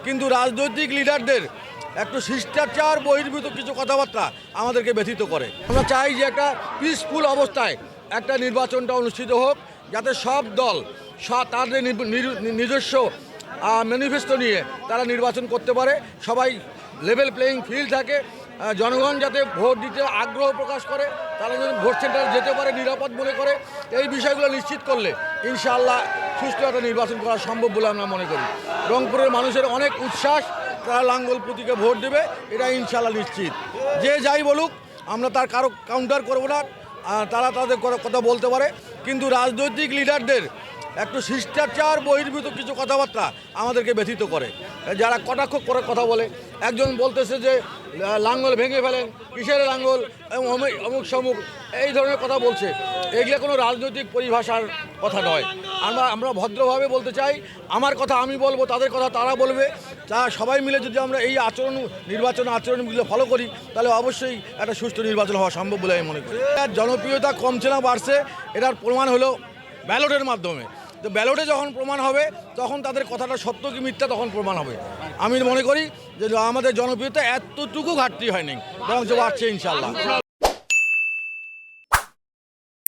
কিন্তু রাজনৈতিক লিডারদের একটু শিষ্টাচার বহির্ভূত কিছু কথাবার্তা আমাদেরকে ব্যথিত করে। আমরা চাই যে একটা পিসফুল অবস্থায় একটা নির্বাচনটা অনুষ্ঠিত হোক, যাতে সব দল তাদের নিজস্ব ম্যানিফেস্টো নিয়ে তারা নির্বাচন করতে পারে, সবাই লেভেল প্লেয়িং ফিল্ড থাকে, জনগণ যাতে ভোট দিতে আগ্রহ প্রকাশ করে, তারা যেন ভোট সেন্টারে যেতে পারে নিরাপদ মনে করে। এই বিষয়গুলো নিশ্চিত করলে ইনশাআল্লাহ সুষ্ঠু একটা নির্বাচন করা সম্ভব বলে আমরা মনে করি। রংপুরের মানুষের অনেক উচ্ছ্বাস, তারা লাঙ্গল প্রতীকে ভোট দেবে, এটা ইনশাআল্লাহ নিশ্চিত। যে যাই বলুক আমরা তার কারো কাউন্টার করব না, তারা তাদের কথা বলতে পারে, কিন্তু রাজনৈতিক লিডারদের একটু শিষ্টাচার বহির্ভূত কিছু কথাবার্তা আমাদেরকে ব্যথিত করে। যারা কটাক্ষ করে কথা বলে, একজন বলতেছে যে লাঙ্গল ভেঙে ফেলেন, কিসের লাঙ্গল, অমুক সমুক, এই ধরনের কথা বলছে। এগুলো কোনো রাজনৈতিক পরিভাষার কথা নয়। আমরা ভদ্রভাবে বলতে চাই, আমার কথা আমি বলবো, তাদের কথা তারা বলবে। তা সবাই মিলে যদি আমরা এই আচরণগুলো ফলো করি, তাহলে অবশ্যই একটা সুষ্ঠু নির্বাচন হওয়া সম্ভব বলে আমি মনে করি। এর জনপ্রিয়তা কমছে না বাড়ছে, এটার প্রমাণ হলো ব্যালটের মাধ্যমে। তো ব্যালটে যখন প্রমাণ হবে তখন তাদের কথাটা সত্য কি মিথ্যা তখন প্রমাণ হবে। আমি মনে করি যে আমাদের জনপ্রিয়তা এতটুকু ঘাটতি হয়নি, বরং বাড়ছে ইনশাআল্লাহ।